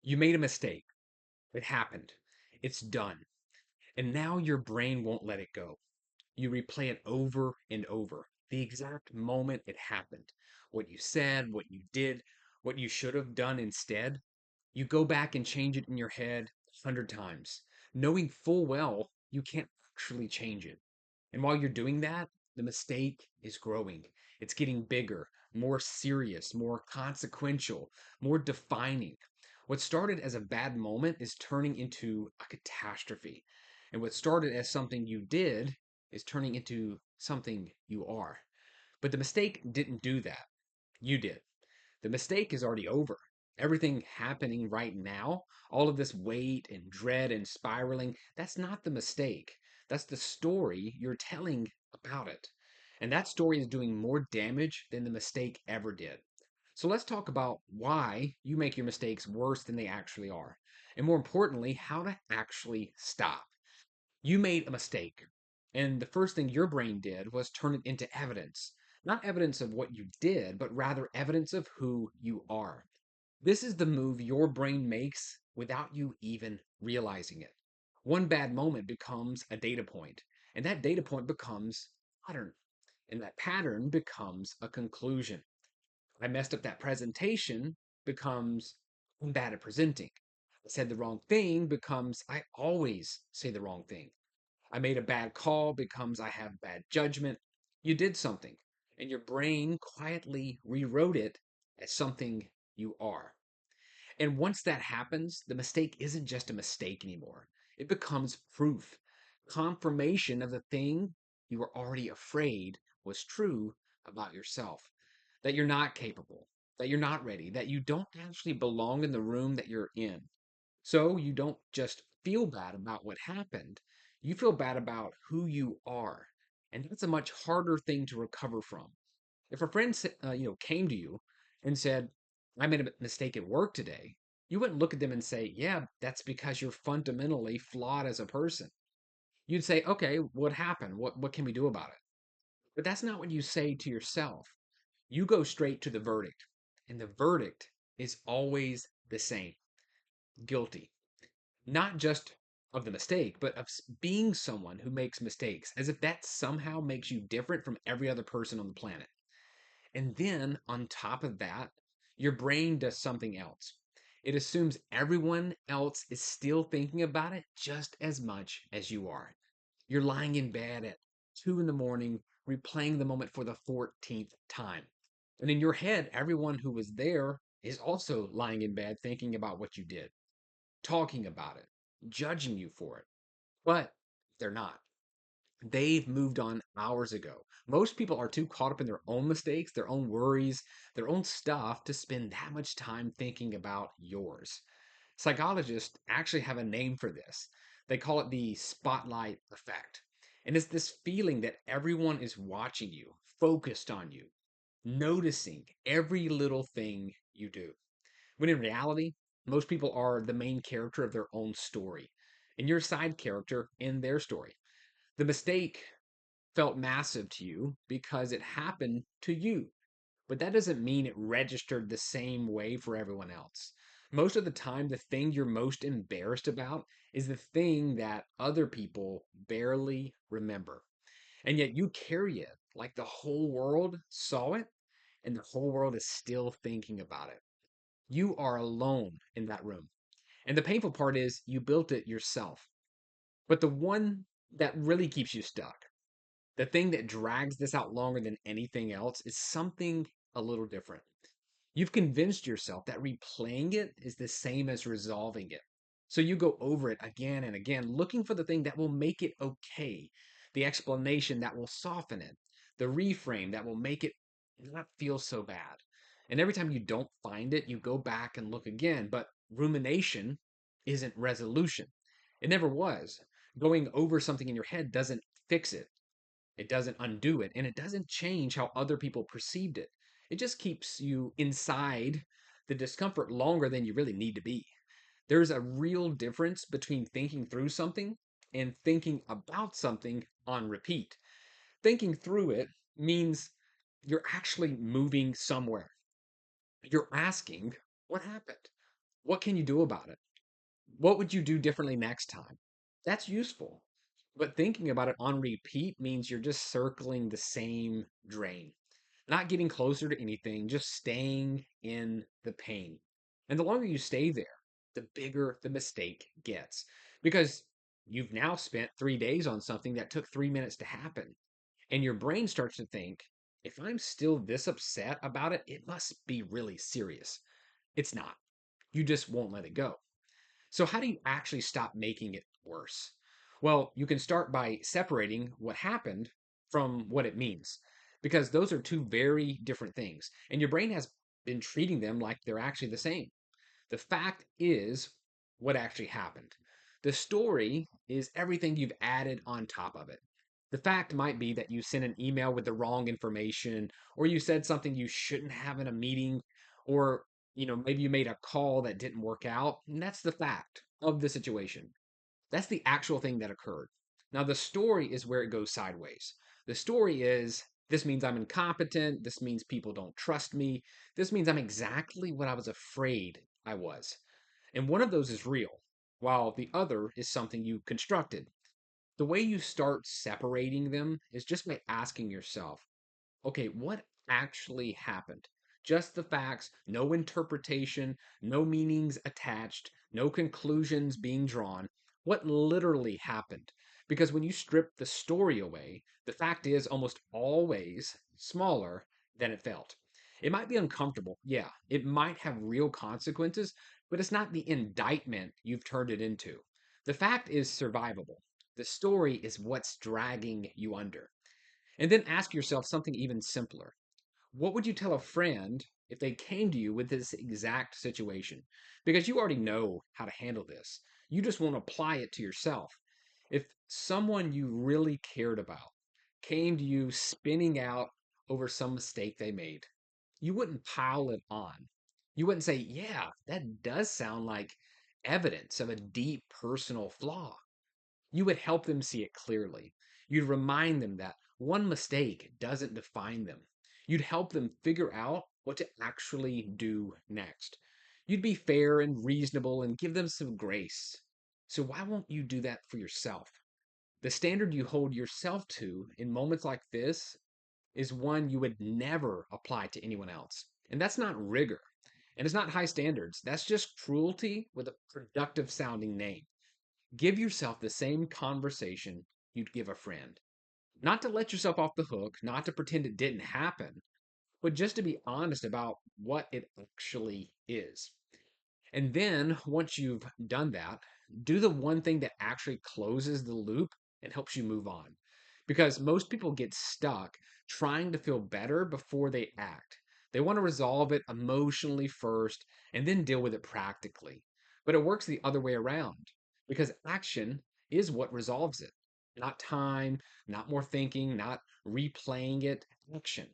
You made a mistake. It happened. It's done. And now your brain won't let it go. You replay it over and over. The exact moment it happened. What you said, what you did, what you should have done instead. You go back and change it in your head 100 times, knowing full well you can't actually change it. And while you're doing that, the mistake is growing. It's getting bigger, more serious, more consequential, more defining. What started as a bad moment is turning into a catastrophe. And what started as something you did is turning into something you are. But the mistake didn't do that. You did. The mistake is already over. Everything happening right now, all of this weight and dread and spiraling, that's not the mistake. That's the story you're telling about it. And that story is doing more damage than the mistake ever did. So let's talk about why you make your mistakes worse than they actually are. And more importantly, how to actually stop. You made a mistake. And the first thing your brain did was turn it into evidence. Not evidence of what you did, but rather evidence of who you are. This is the move your brain makes without you even realizing it. One bad moment becomes a data point, and that data point becomes a pattern, and that pattern becomes a conclusion. I messed up that presentation becomes I'm bad at presenting. I said the wrong thing becomes I always say the wrong thing. I made a bad call becomes I have bad judgment. You did something, and your brain quietly rewrote it as something you are. And once that happens, the mistake isn't just a mistake anymore. It becomes proof, confirmation of the thing you were already afraid was true about yourself. That you're not capable, that you're not ready, that you don't actually belong in the room that you're in. So you don't just feel bad about what happened, you feel bad about who you are. And that's a much harder thing to recover from. If a friend came to you and said, "I made a mistake at work today," you wouldn't look at them and say, "Yeah, that's because you're fundamentally flawed as a person." You'd say, "Okay, what happened? What can we do about it?" But that's not what you say to yourself. You go straight to the verdict, and the verdict is always the same: guilty. Not just of the mistake, but of being someone who makes mistakes, as if that somehow makes you different from every other person on the planet. And then on top of that, your brain does something else. It assumes everyone else is still thinking about it just as much as you are. You're lying in bed at 2 in the morning, replaying the moment for the 14th time. And in your head, everyone who was there is also lying in bed thinking about what you did, talking about it, judging you for it. But they're not. They've moved on hours ago. Most people are too caught up in their own mistakes, their own worries, their own stuff to spend that much time thinking about yours. Psychologists actually have a name for this. They call it the spotlight effect. And it's this feeling that everyone is watching you, focused on you, noticing every little thing you do. When in reality, most people are the main character of their own story, and you're a side character in their story. The mistake felt massive to you because it happened to you. But that doesn't mean it registered the same way for everyone else. Most of the time, the thing you're most embarrassed about is the thing that other people barely remember. And yet you carry it like the whole world saw it and the whole world is still thinking about it. You are alone in that room. And the painful part is you built it yourself. But the one that really keeps you stuck, the thing that drags this out longer than anything else is something a little different. You've convinced yourself that replaying it is the same as resolving it. So you go over it again and again, looking for the thing that will make it okay, the explanation that will soften it, the reframe that will make it not feel so bad. And every time you don't find it, you go back and look again. But rumination isn't resolution. It never was. Going over something in your head doesn't fix it. It doesn't undo it, and it doesn't change how other people perceived it. It just keeps you inside the discomfort longer than you really need to be. There's a real difference between thinking through something and thinking about something on repeat. Thinking through it means you're actually moving somewhere. You're asking, what happened? What can you do about it? What would you do differently next time? That's useful. But thinking about it on repeat means you're just circling the same drain, not getting closer to anything, just staying in the pain. And the longer you stay there, the bigger the mistake gets because you've now spent 3 days on something that took 3 minutes to happen. And your brain starts to think, if I'm still this upset about it, it must be really serious. It's not. You just won't let it go. So, how do you actually stop making it worse? Well, you can start by separating what happened from what it means, because those are two very different things. And your brain has been treating them like they're actually the same. The fact is what actually happened. The story is everything you've added on top of it. The fact might be that you sent an email with the wrong information, or you said something you shouldn't have in a meeting, or maybe you made a call that didn't work out. And that's the fact of the situation. That's the actual thing that occurred. Now, the story is where it goes sideways. The story is this means I'm incompetent. This means people don't trust me. This means I'm exactly what I was afraid I was. And one of those is real, while the other is something you constructed. The way you start separating them is just by asking yourself, okay, what actually happened? Just the facts, no interpretation, no meanings attached, no conclusions being drawn. What literally happened? Because when you strip the story away, the fact is almost always smaller than it felt. It might be uncomfortable, yeah, it might have real consequences, but it's not the indictment you've turned it into. The fact is survivable. The story is what's dragging you under. And then ask yourself something even simpler. What would you tell a friend if they came to you with this exact situation? Because you already know how to handle this. You just won't apply it to yourself. If someone you really cared about came to you spinning out over some mistake they made, you wouldn't pile it on. You wouldn't say, yeah, that does sound like evidence of a deep personal flaw. You would help them see it clearly. You'd remind them that one mistake doesn't define them. You'd help them figure out what to actually do next. You'd be fair and reasonable and give them some grace. So, why won't you do that for yourself? The standard you hold yourself to in moments like this is one you would never apply to anyone else. And that's not rigor. And it's not high standards. That's just cruelty with a productive sounding name. Give yourself the same conversation you'd give a friend. Not to let yourself off the hook, not to pretend it didn't happen, but just to be honest about what it actually is. And then once you've done that, do the one thing that actually closes the loop and helps you move on. Because most people get stuck trying to feel better before they act. They want to resolve it emotionally first and then deal with it practically. But it works the other way around because action is what resolves it. Not time, not more thinking, not replaying it. Action.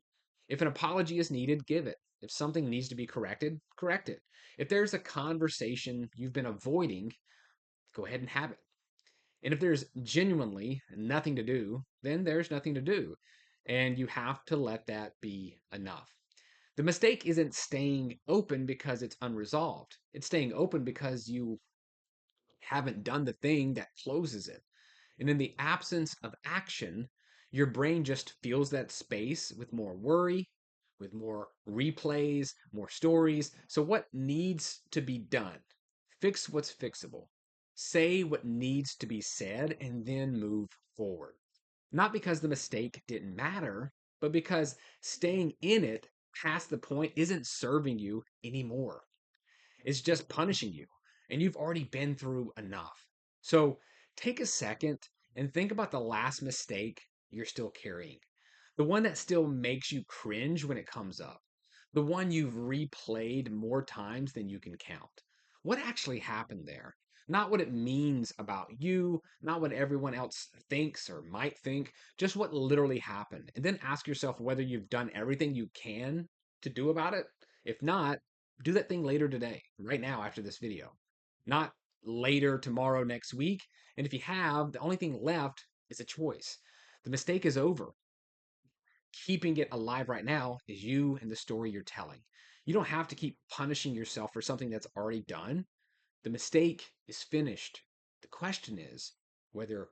If an apology is needed, give it. If something needs to be corrected, correct it. If there's a conversation you've been avoiding, go ahead and have it. And if there's genuinely nothing to do, then there's nothing to do. And you have to let that be enough. The mistake isn't staying open because it's unresolved. It's staying open because you haven't done the thing that closes it. And in the absence of action, your brain just fills that space with more worry, with more replays, more stories. So, what needs to be done? Fix what's fixable. Say what needs to be said and then move forward. Not because the mistake didn't matter, but because staying in it past the point isn't serving you anymore. It's just punishing you. And you've already been through enough. So take a second and think about the last mistake you're still carrying. The one that still makes you cringe when it comes up. The one you've replayed more times than you can count. What actually happened there? Not what it means about you, not what everyone else thinks or might think, just what literally happened. And then ask yourself whether you've done everything you can to do about it. If not, do that thing later today, right now after this video. Not later, tomorrow, next week. And if you have, the only thing left is a choice. The mistake is over. Keeping it alive right now is you and the story you're telling. You don't have to keep punishing yourself for something that's already done. The mistake is finished. The question is whether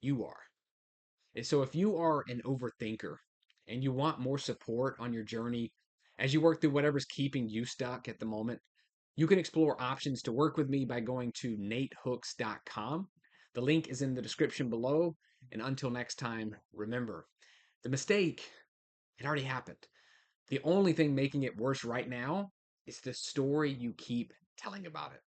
you are. And so if you are an overthinker and you want more support on your journey as you work through whatever's keeping you stuck at the moment, you can explore options to work with me by going to natehooks.com. The link is in the description below. And until next time, remember, the mistake, it already happened. The only thing making it worse right now is the story you keep telling about it.